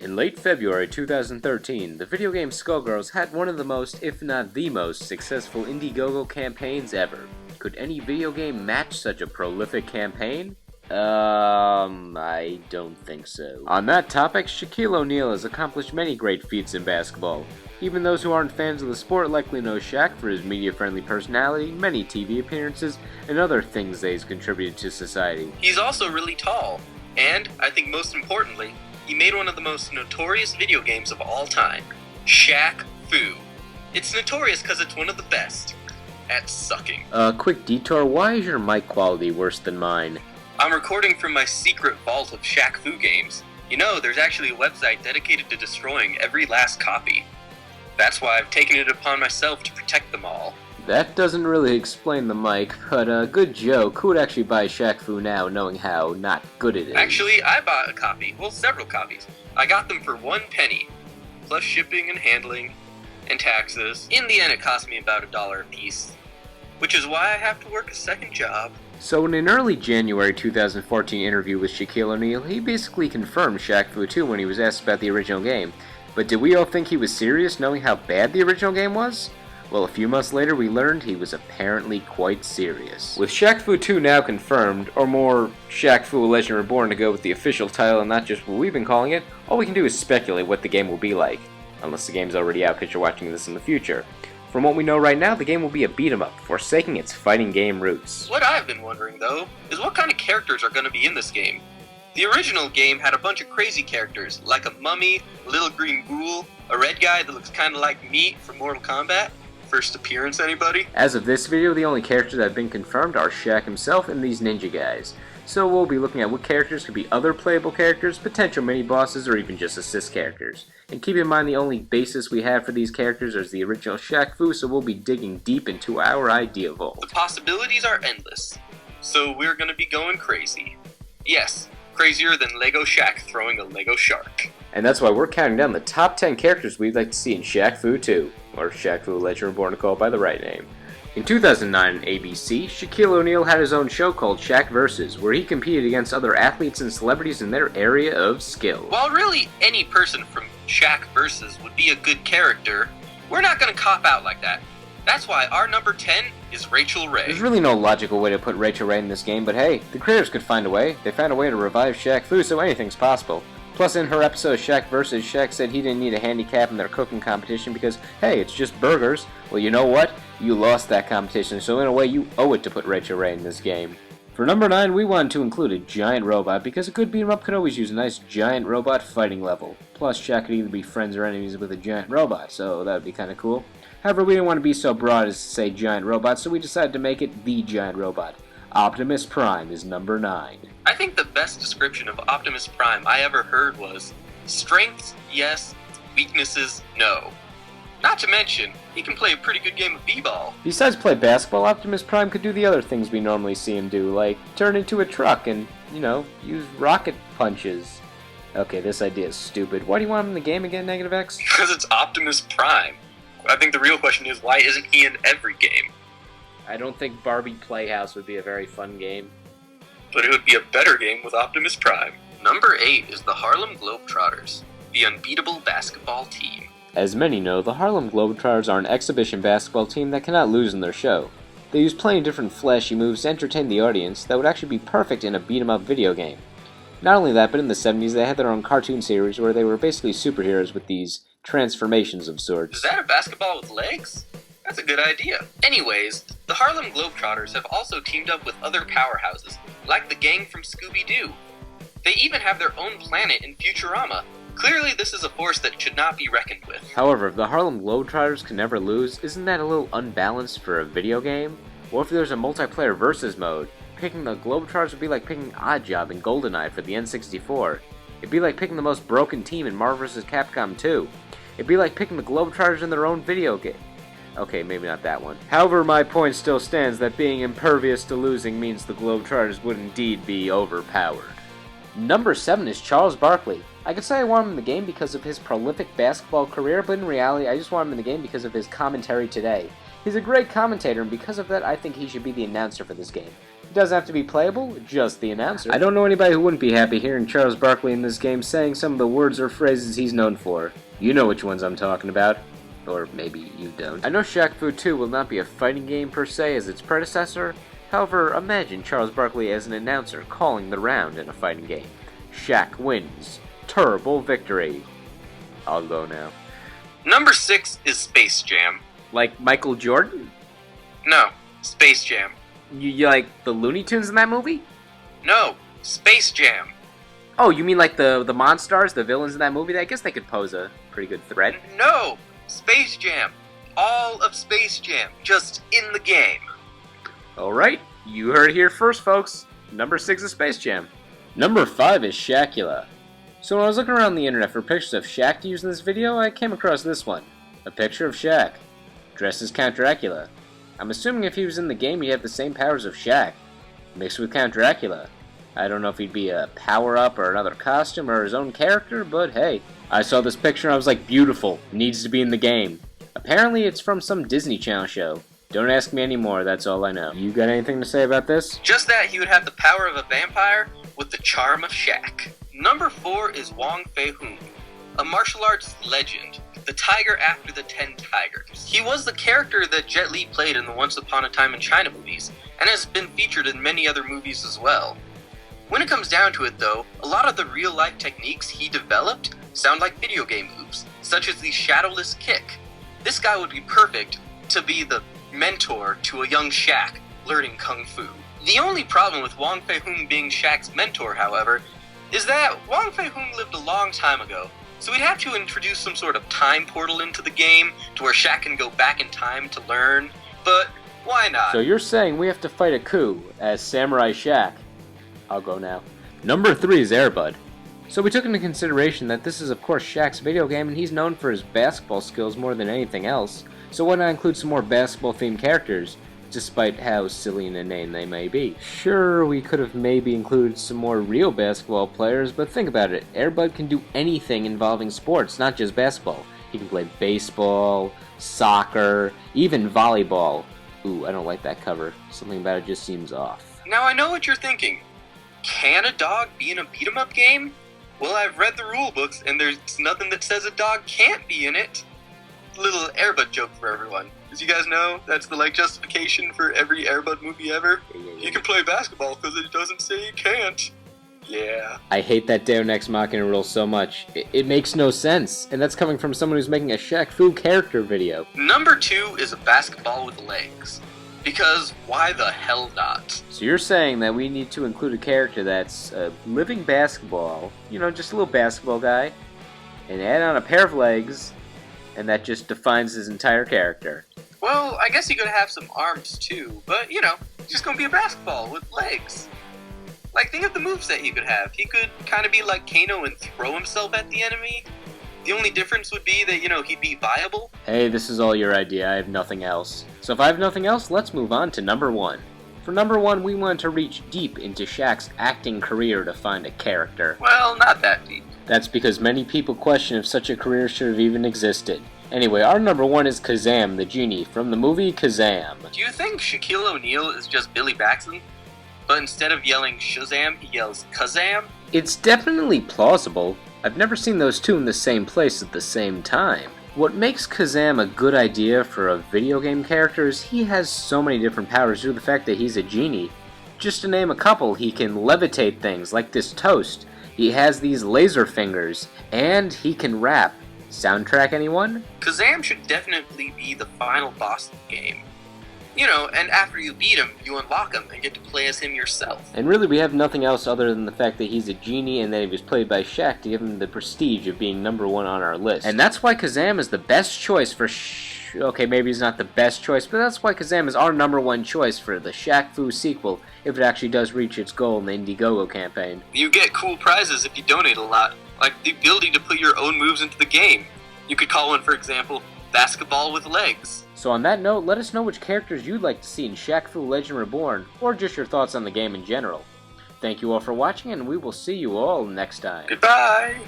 In late February 2013, the video game Skullgirls had one of the most, if not the most, successful Indiegogo campaigns ever. Could any video game match such a prolific campaign? I don't think so. On that topic, Shaquille O'Neal has accomplished many great feats in basketball. Even those who aren't fans of the sport likely know Shaq for his media-friendly personality, many TV appearances, and other things that he's contributed to society. He's also really tall, and, I think most importantly, he made one of the most notorious video games of all time, Shaq Fu. It's notorious because it's one of the best at sucking. Quick detour, why is your mic quality worse than mine? I'm recording from my secret vault of Shaq Fu games. You know, there's actually a website dedicated to destroying every last copy. That's why I've taken it upon myself to protect them all. That doesn't really explain the mic, but good joke. Who would actually buy Shaq Fu now, knowing how not good it is? Actually, I bought a copy. Well, several copies. I got them for 1 penny, plus shipping and handling and taxes. In the end, it cost me about $1 a piece, which is why I have to work a second job. So in an early January 2014 interview with Shaquille O'Neal, he basically confirmed Shaq Fu 2 when he was asked about the original game. But did we all think he was serious, knowing how bad the original game was? Well, a few months later, we learned he was apparently quite serious. With Shaq Fu 2 now confirmed, or more, Shaq Fu Legend Reborn to go with the official title and not just what we've been calling it, all we can do is speculate what the game will be like. Unless the game's already out because you're watching this in the future. From what we know right now, the game will be a beat-em-up, forsaking its fighting game roots. What I've been wondering, though, is what kind of characters are going to be in this game. The original game had a bunch of crazy characters, like a mummy, a little green ghoul, a red guy that looks kind of like me from Mortal Kombat. First appearance, anybody? As of this video, the only characters that have been confirmed are Shaq himself and these ninja guys. So we'll be looking at what characters could be other playable characters, potential mini-bosses, or even just assist characters. And keep in mind the only basis we have for these characters is the original Shaq Fu, so we'll be digging deep into our idea vault. The possibilities are endless, so we're gonna be going crazy. Yes, crazier than Lego Shaq throwing a Lego shark. And that's why we're counting down the top 10 characters we'd like to see in Shaq Fu 2, or Shaq Fu Legend Reborn to call it by the right name. In 2009 on ABC, Shaquille O'Neal had his own show called Shaq Vs, where he competed against other athletes and celebrities in their area of skill. While really any person from Shaq Vs would be a good character, we're not gonna cop out like that. That's why our number 10 is Rachel Ray. There's really no logical way to put Rachel Ray in this game, but hey, the creators could find a way. They found a way to revive Shaq Fu, so anything's possible. Plus, in her episode of Shaq Vs, Shaq said he didn't need a handicap in their cooking competition because, hey, it's just burgers. Well, you know what? You lost that competition, so in a way you owe it to put Rachel Ray in this game. For number 9, we wanted to include a giant robot because a good beat-em-up could always use a nice giant robot fighting level. Plus, Shaq could either be friends or enemies with a giant robot, so that would be kind of cool. However, we didn't want to be so broad as to say giant robot, so we decided to make it the giant robot. Optimus Prime is number 9. I think the best description of Optimus Prime I ever heard was, strengths, yes, weaknesses, no. Not to mention, he can play a pretty good game of b-ball. Besides play basketball, Optimus Prime could do the other things we normally see him do, like turn into a truck and, use rocket punches. Okay, this idea is stupid. Why do you want him in the game again, NegetiveX? Because it's Optimus Prime. I think the real question is, why isn't he in every game? I don't think Barbie Playhouse would be a very fun game. But it would be a better game with Optimus Prime. Number 8 is the Harlem Globetrotters, the unbeatable basketball team. As many know, the Harlem Globetrotters are an exhibition basketball team that cannot lose in their show. They use plenty of different flashy moves to entertain the audience that would actually be perfect in a beat-em-up video game. Not only that, but in the 70s they had their own cartoon series where they were basically superheroes with these transformations of sorts. Is that a basketball with legs? That's a good idea. Anyways, the Harlem Globetrotters have also teamed up with other powerhouses, like the gang from Scooby-Doo. They even have their own planet in Futurama. Clearly, this is a force that should not be reckoned with. However, if the Harlem Globetrotters can never lose, isn't that a little unbalanced for a video game? What if there's a multiplayer versus mode? Picking the Globetrotters would be like picking Oddjob in GoldenEye for the N64. It'd be like picking the most broken team in Marvel vs. Capcom 2. It'd be like picking the Globetrotters in their own video game. Okay, maybe not that one. However, my point still stands that being impervious to losing means the Globetrotters would indeed be overpowered. Number 7 is Charles Barkley. I could say I want him in the game because of his prolific basketball career, but in reality, I just want him in the game because of his commentary today. He's a great commentator, and because of that, I think he should be the announcer for this game. He doesn't have to be playable, just the announcer. I don't know anybody who wouldn't be happy hearing Charles Barkley in this game saying some of the words or phrases he's known for. You know which ones I'm talking about. Or maybe you don't. I know Shaq Fu 2 will not be a fighting game per se as its predecessor. However, imagine Charles Barkley as an announcer calling the round in a fighting game. Shaq wins. Turbo victory. I'll go now. Number 6 is Space Jam. Like Michael Jordan? No, Space Jam. You like the Looney Tunes in that movie? No, Space Jam. Oh, you mean like the Monstars, the villains in that movie? I guess they could pose a pretty good threat. No, Space Jam. All of Space Jam, just in the game. Alright, you heard it here first, folks. Number 6 is Space Jam. Number 5 is Shaqula. So when I was looking around the internet for pictures of Shaq to use in this video, I came across this one. A picture of Shaq, dressed as Count Dracula. I'm assuming if he was in the game, he'd have the same powers of Shaq, mixed with Count Dracula. I don't know if he'd be a power-up or another costume or his own character, but hey. I saw this picture and I was like, beautiful, needs to be in the game. Apparently it's from some Disney Channel show. Don't ask me anymore, that's all I know. You got anything to say about this? Just that he would have the power of a vampire with the charm of Shaq. Number 4 is Wong Fei-hung, a martial arts legend, the tiger after the 10 tigers. He was the character that Jet Li played in the Once Upon a Time in China movies, and has been featured in many other movies as well. When it comes down to it though, a lot of the real-life techniques he developed sound like video game moves, such as the shadowless kick. This guy would be perfect to be the mentor to a young Shaq learning Kung Fu. The only problem with Wong Fei-hung being Shaq's mentor, however, is that Wong Fei-hung lived a long time ago, so we'd have to introduce some sort of time portal into the game to where Shaq can go back in time to learn, but why not? So you're saying we have to fight a coup as Samurai Shaq? I'll go now. Number 3 is Air Bud. So we took into consideration that this is of course Shaq's video game and he's known for his basketball skills more than anything else, so why not include some more basketball themed characters? Despite how silly and inane they may be. Sure, we could have maybe included some more real basketball players, but think about it, Air Bud can do anything involving sports, not just basketball. He can play baseball, soccer, even volleyball. Ooh, I don't like that cover. Something about it just seems off. Now I know what you're thinking. Can a dog be in a beat-em-up game? Well, I've read the rule books, and there's nothing that says a dog can't be in it. Little Air Bud joke for everyone. As you guys know, that's the justification for every Air Bud movie ever. You can play basketball because it doesn't say you can't. Yeah. I hate that Deus Ex Machina rule so much. It makes no sense, and that's coming from someone who's making a Shaq Fu character video. Number 2 is a basketball with legs. Because why the hell not? So you're saying that we need to include a character that's a living basketball, you know, just a little basketball guy, and add on a pair of legs, and that just defines his entire character. Well, I guess he could have some arms too, but you know, he's just gonna be a basketball with legs. Like, think of the moveset he could have. He could kind of be like Kano and throw himself at the enemy. The only difference would be that, you know, he'd be viable. Hey, this is all your idea, I have nothing else. So if I have nothing else, let's move on to number 1. For number 1, we want to reach deep into Shaq's acting career to find a character. Well, not that deep. That's because many people question if such a career should have even existed. Anyway, our number 1 is Kazam the Genie from the movie Kazam. Do you think Shaquille O'Neal is just Billy Baxton? But instead of yelling Shazam, he yells Kazam? It's definitely plausible. I've never seen those two in the same place at the same time. What makes Kazam a good idea for a video game character is he has so many different powers due to the fact that he's a genie. Just to name a couple, he can levitate things like this toast. He has these laser fingers, and he can rap. Soundtrack, anyone? Kazam should definitely be the final boss of the game. You know, and after you beat him, you unlock him and get to play as him yourself. And really, we have nothing else other than the fact that he's a genie and that he was played by Shaq to give him the prestige of being number 1 on our list. And that's why Kazam is the best choice for okay, maybe he's not the best choice, but that's why Kazam is our number 1 choice for the Shaq Fu sequel, if it actually does reach its goal in the Indiegogo campaign. You get cool prizes if you donate a lot, like the ability to put your own moves into the game. You could call one, for example, Basketball with Legs. So on that note, let us know which characters you'd like to see in Shaq Fu Legend Reborn, or just your thoughts on the game in general. Thank you all for watching, and we will see you all next time. Goodbye!